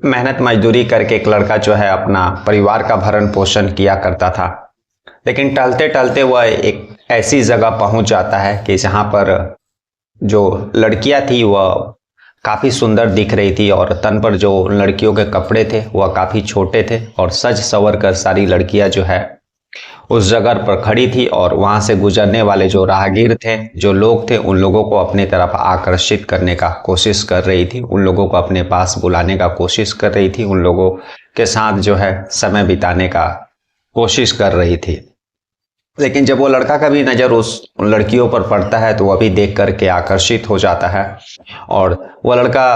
मेहनत मजदूरी करके एक लड़का जो है अपना परिवार का भरण पोषण किया करता था। लेकिन टलते टलते वह एक ऐसी जगह पहुंच जाता है कि जहां पर जो लड़कियां थी वह काफी सुंदर दिख रही थी और तन पर जो उन लड़कियों के कपड़े थे वह काफी छोटे थे और सज संवर कर सारी लड़कियां जो है उस जगह पर खड़ी थी और वहां से गुजरने वाले जो राहगीर थे, जो लोग थे, उन लोगों को अपनी तरफ आकर्षित करने का कोशिश कर रही थी, उन लोगों को अपने पास बुलाने का कोशिश कर रही थी, उन लोगों के साथ जो है समय बिताने का कोशिश कर रही थी। लेकिन जब वो लड़का का भी नज़र उस उन लड़कियों पर पड़ता है तो वह भी देख करके आकर्षित हो जाता है और वह लड़का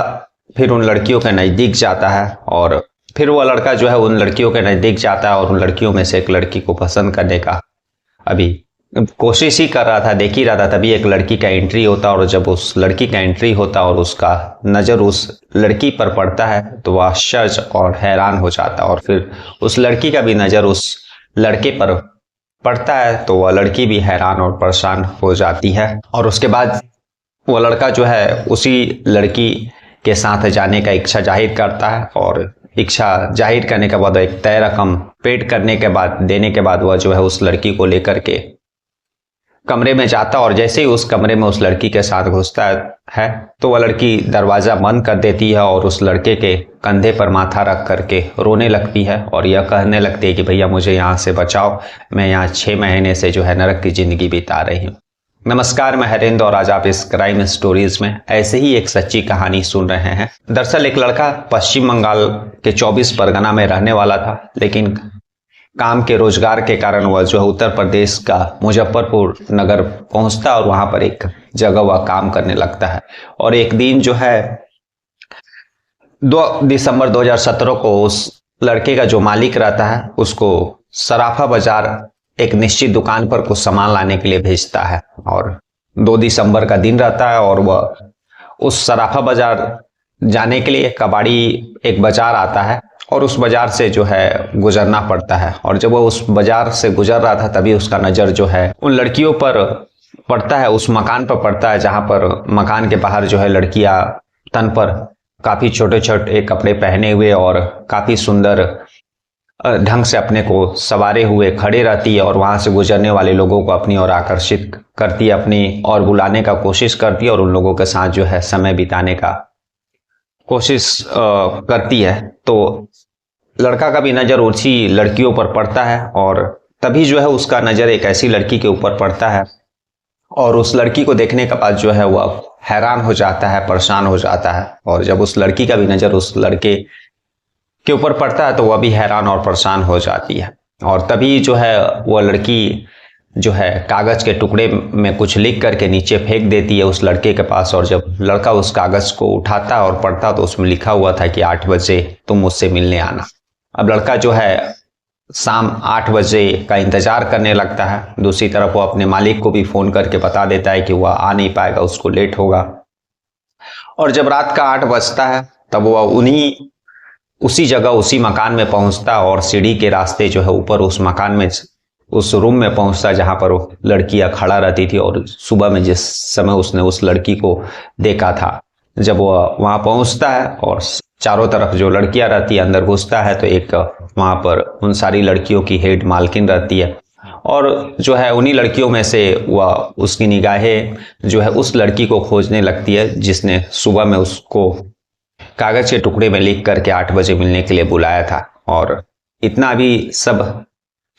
फिर उन लड़कियों के नज़दीक जाता है और फिर वह लड़का जो है उन लड़कियों के नज़दीक जाता है और उन लड़कियों में से एक लड़की को पसंद करने का अभी कोशिश ही कर रहा था, देख ही रहा था, तभी एक लड़की का एंट्री होता और जब उस लड़की का एंट्री होता और उसका नज़र उस लड़की पर पड़ता है तो वह आश्चर्य और हैरान हो जाता और फिर उस लड़की का भी नज़र उस लड़के पर पड़ता है तो वह लड़की भी हैरान और परेशान हो जाती है और उसके बाद वह लड़का जो है उसी लड़की के साथ जाने का इच्छा जाहिर करता है और इच्छा जाहिर करने के बाद एक तय रकम पेड करने के बाद देने के बाद वह जो है उस लड़की को लेकर के कमरे में जाता और जैसे ही उस कमरे में उस लड़की के साथ घुसता है तो वह लड़की दरवाज़ा बंद कर देती है और उस लड़के के कंधे पर माथा रख करके रोने लगती है और यह कहने लगती है कि भैया मुझे यहाँ से बचाओ, मैं यहाँ 6 महीने से जो है नरक की ज़िंदगी बिता रही हूँ। नमस्कार, मैं हरेंद्र और आज आप इस क्राइम स्टोरीज में ऐसे ही एक सच्ची कहानी सुन रहे हैं। दरअसल एक लड़का पश्चिम बंगाल के 24 परगना में रहने वाला था, लेकिन काम के रोजगार के कारण वह जो है उत्तर प्रदेश का मुजफ्फरपुर नगर पहुंचता और वहां पर एक जगह वह काम करने लगता है। और एक दिन जो है 2 दिसंबर 2017 को उस लड़के का जो मालिक रहता है उसको सराफा बाजार एक निश्चित दुकान पर कुछ सामान लाने के लिए भेजता है और 2 दिसंबर का दिन रहता है और वह उस सराफा बाजार जाने के लिए कबाड़ी एक बाजार आता है और उस बाजार से जो है गुजरना पड़ता है और जब वो उस बाजार से गुजर रहा था तभी उसका नज़र जो है उन लड़कियों पर पड़ता है, उस मकान पर पड़ता है जहां पर मकान के बाहर जो है लड़कियां तन पर काफ़ी छोटे छोटे कपड़े पहने हुए और काफ़ी सुंदर ढंग से अपने को संवारे हुए खड़े रहती है और वहां से गुजरने वाले लोगों को अपनी ओर आकर्षित करती है, अपनी ओर बुलाने का कोशिश करती है और उन लोगों के साथ जो है समय बिताने का कोशिश करती है। तो लड़का का भी नज़र उसी लड़कियों पर पड़ता है और तभी जो है उसका नज़र एक ऐसी लड़की के ऊपर पड़ता है और उस लड़की को देखने के बाद जो है वह हैरान हो जाता है, परेशान हो जाता है और जब उस लड़की का भी नज़र उस लड़के के ऊपर पड़ता है तो वह भी हैरान और परेशान हो जाती है और तभी जो है वह लड़की जो है कागज के टुकड़े में कुछ लिख करके नीचे फेंक देती है उस लड़के के पास और जब लड़का उस कागज को उठाता और पढ़ता तो उसमें लिखा हुआ था कि 8 बजे तुम मुझसे मिलने आना। अब लड़का जो है शाम 8 बजे का इंतजार करने लगता है। दूसरी तरफ वो अपने मालिक को भी फोन करके बता देता है कि वह आ नहीं पाएगा, उसको लेट होगा। और जब रात का 8 बजता है तब वह उसी जगह उसी मकान में पहुंचता और सीढ़ी के रास्ते जो है ऊपर उस मकान में उस रूम में पहुंचता जहां पर वो लड़कियां खड़ा रहती थी और सुबह में जिस समय उसने उस लड़की को देखा था। जब वह वहां पहुंचता है और चारों तरफ जो लड़कियां रहती है अंदर घुसता है तो एक वहां पर उन सारी लड़कियों की हेड मालकिन रहती है और जो है उन्हीं लड़कियों में से वह उसकी निगाहें जो है उस लड़की को खोजने लगती है जिसने सुबह में उसको कागज के टुकड़े में लिख करके 8 बजे मिलने के लिए बुलाया था। और इतना भी सब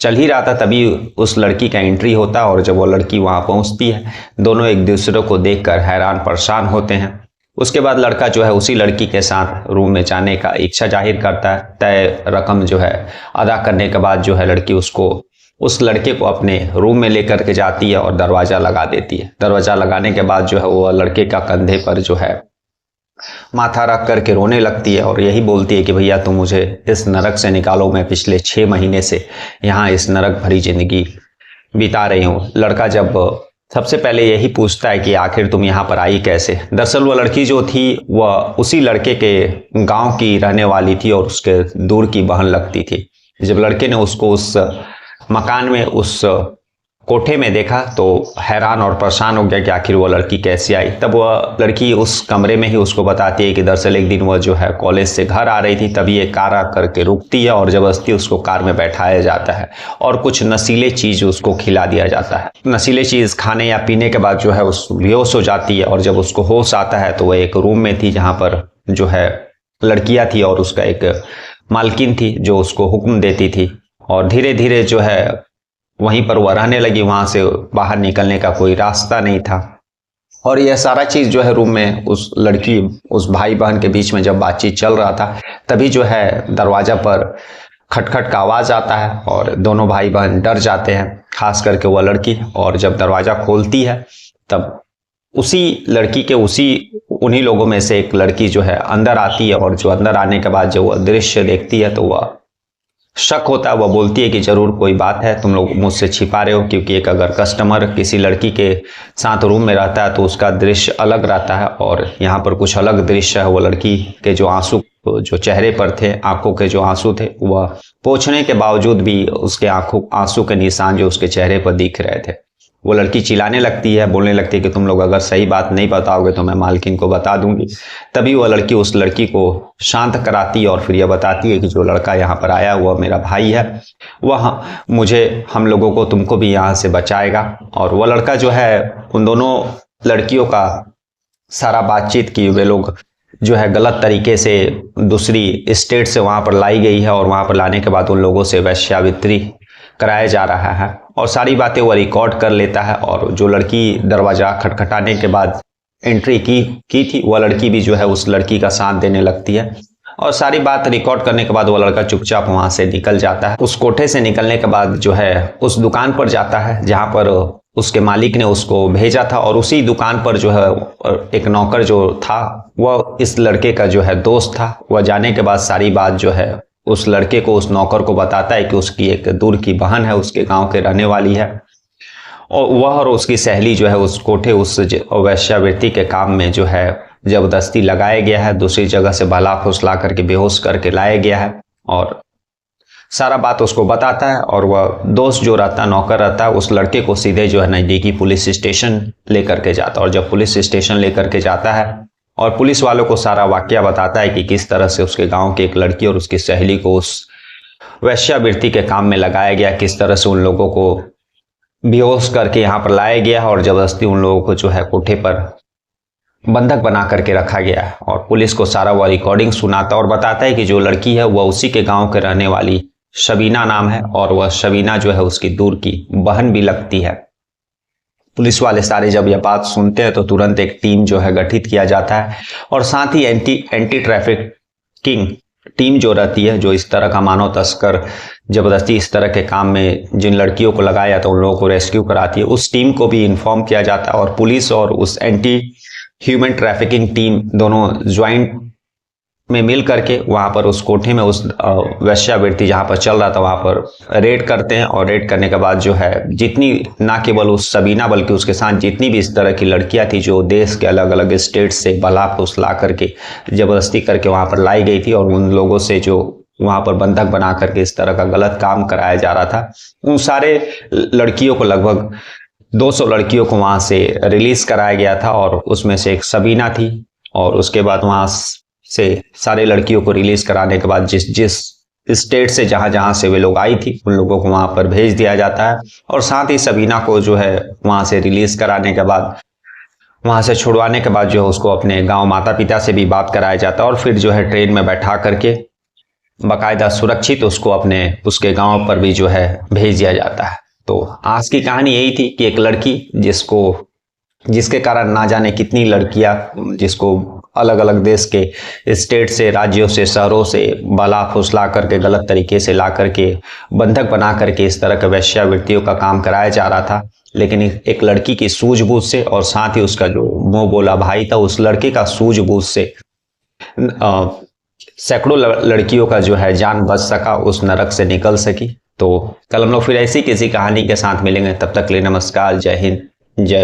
चल ही रहा था तभी उस लड़की का एंट्री होता और जब वो लड़की वहां पहुंचती है दोनों एक दूसरे को देखकर हैरान परेशान होते हैं। उसके बाद लड़का जो है उसी लड़की के साथ रूम में जाने का इच्छा जाहिर करता है। तय रकम जो है अदा करने के बाद जो है लड़की उस लड़के को अपने रूम में लेकर के जाती है और दरवाज़ा लगा देती है। दरवाज़ा लगाने के बाद जो है वो लड़के का कंधे पर जो है माथा रख करके रोने लगती है और यही बोलती है कि भैया तुम मुझे इस नरक से निकालो, मैं पिछले 6 महीने से यहाँ इस नरक भरी जिंदगी बिता रही हूँ। लड़का जब सबसे पहले यही पूछता है कि आखिर तुम यहाँ पर आई कैसे। दरअसल वह लड़की जो थी वह उसी लड़के के गांव की रहने वाली थी और उसके दूर की बहन लगती थी। जब लड़के ने उसको उस मकान में उस कोठे में देखा तो हैरान और परेशान हो गया कि आखिर वो लड़की कैसे आई। तब वह लड़की उस कमरे में ही उसको बताती है कि दरअसल एक दिन वह जो है कॉलेज से घर आ रही थी, तभी एक कार आकर के रुकती है और जबरदस्ती उसको कार में बैठाया जाता है और कुछ नशीले चीज़ उसको खिला दिया जाता है। नशीले चीज़ खाने या पीने के बाद जो है उस बेहोश हो जाती है और जब उसको होश आता है तो वह एक रूम में थी जहाँ पर जो है लड़कियाँ थी और उसका एक मालकिन थी जो उसको हुक्म देती थी और धीरे धीरे जो है वहीं पर वह रहने लगी। वहां से बाहर निकलने का कोई रास्ता नहीं था और यह सारा चीज जो है रूम में उस लड़की उस भाई बहन के बीच में जब बातचीत चल रहा था तभी जो है दरवाजा पर खटखट का आवाज आता है और दोनों भाई बहन डर जाते हैं, खास करके वह लड़की। और जब दरवाजा खोलती है तब उसी लड़की के उन्हीं लोगों में से एक लड़की जो है अंदर आती है और जो अंदर आने के बाद जो वह दृश्य देखती है तो वह शक होता है। वह बोलती है कि जरूर कोई बात है, तुम लोग मुझसे छिपा रहे हो, क्योंकि एक अगर कस्टमर किसी लड़की के साथ रूम में रहता है तो उसका दृश्य अलग रहता है और यहाँ पर कुछ अलग दृश्य है। वो लड़की के जो आंसू जो चेहरे पर थे, आंखों के जो आंसू थे, वह पोंछने के बावजूद भी उसके आंसू के निशान जो उसके चेहरे पर दिख रहे थे। वो लड़की चिल्लाने लगती है, बोलने लगती है कि तुम लोग अगर सही बात नहीं बताओगे तो मैं मालकिन को बता दूंगी। तभी वह लड़की उस लड़की को शांत कराती है और फिर यह बताती है कि जो लड़का यहाँ पर आया वह मेरा भाई है, वह मुझे, हम लोगों को, तुमको भी यहाँ से बचाएगा। और वह लड़का जो है उन दोनों लड़कियों का सारा बातचीत की वे लोग जो है गलत तरीके से दूसरी स्टेट से वहाँ पर लाई गई है और वहाँ पर लाने के बाद उन लोगों से वेश्यावृत्ति कराया जा रहा है और सारी बातें वह रिकॉर्ड कर लेता है। और जो लड़की दरवाजा खटखटाने के बाद एंट्री की थी वह लड़की भी जो है उस लड़की का साथ देने लगती है और सारी बात रिकॉर्ड करने के बाद वह लड़का चुपचाप वहां से निकल जाता है। उस कोठे से निकलने के बाद जो है उस दुकान पर जाता है जहां पर उसके मालिक ने उसको भेजा था और उसी दुकान पर जो है एक नौकर जो था वह इस लड़के का जो है दोस्त था। वह जाने के बाद सारी बात जो है उस लड़के को, उस नौकर को बताता है कि उसकी एक दूर की बहन है, उसके गांव के रहने वाली है और वह और उसकी सहेली जो है उस कोठे उस वेश्यावृत्ति के काम में जो है जबरदस्ती लगाया गया है, दूसरी जगह से बहला फुसला करके बेहोश करके लाया गया है और सारा बात उसको बताता है। और वह दोस्त जो रहता है, नौकर रहता है, उस लड़के को सीधे जो है नजदीकी पुलिस स्टेशन लेकर के जाता है और जब पुलिस स्टेशन लेकर के जाता है और पुलिस वालों को सारा वाकया बताता है कि किस तरह से उसके गांव की एक लड़की और उसकी सहेली को उस वेश्यावृत्ति के काम में लगाया गया, किस तरह से उन लोगों को बेहोश करके यहाँ पर लाया गया और जबरदस्ती उन लोगों को जो है कोठे पर बंधक बना करके रखा गया है। और पुलिस को सारा वह रिकॉर्डिंग सुनाता और बताता है कि जो लड़की है वह उसी के गांव के रहने वाली शबीना नाम है और वह शबीना जो है उसकी दूर की बहन भी लगती है। पुलिस वाले सारे जब यह बात सुनते हैं तो तुरंत एक टीम जो है गठित किया जाता है और साथ ही एंटी ट्रैफिकिंग टीम जो रहती है, जो इस तरह का मानव तस्कर जबरदस्ती इस तरह के काम में जिन लड़कियों को लगाया तो उन लोगों को रेस्क्यू कराती है, उस टीम को भी इन्फॉर्म किया जाता है और पुलिस और उस एंटी ह्यूमन ट्रैफिकिंग टीम दोनों ज्वाइंट में मिल करके वहां पर उस कोठे में उस वेश्यावृत्ति जहां पर चल रहा था वहां पर रेड करते हैं और रेड करने के बाद जो है जितनी, ना केवल उस सबीना बल्कि उसके साथ जितनी भी इस तरह की लड़कियां थी जो देश के अलग अलग स्टेट से बला फुसला करके जबरदस्ती करके वहां पर लाई गई थी और उन लोगों से जो वहां पर बंधक बना करके इस तरह का गलत काम कराया जा रहा था, उन सारे लड़कियों को, लगभग 200 लड़कियों को वहां से रिलीज कराया गया था और उसमें से एक सबीना थी। और उसके बाद वहां से सारे लड़कियों को रिलीज कराने के बाद जिस स्टेट से जहां से वे लोग आई थी उन लोगों को वहां पर भेज दिया जाता है और साथ ही सबीना को जो है वहां से रिलीज कराने के बाद, वहां से छुड़वाने के बाद जो है उसको अपने गांव माता पिता से भी बात कराया जाता है और फिर जो है ट्रेन में बैठा करके बाकायदा सुरक्षित उसको अपने उसके गांव पर भी जो है भेज दिया जाता है। तो आज की कहानी यही थी कि एक लड़की जिसके कारण ना जाने कितनी लड़कियां, जिसको अलग अलग देश के स्टेट से, राज्यों से, शहरों से बला फुसला करके गलत तरीके से ला करके बंधक बना करके इस तरह के वेश्यावृत्तियों का काम कराया जा रहा था, लेकिन एक लड़की की सूझबूझ से और साथ ही उसका जो मुंह बोला भाई था उस लड़के का सूझबूझ से सैकड़ों लड़कियों का जो है जान बच सका, उस नरक से निकल सकी। तो कल हम लोग फिर ऐसी किसी कहानी के साथ मिलेंगे, तब तक के लिए नमस्कार, जय हिंद, जय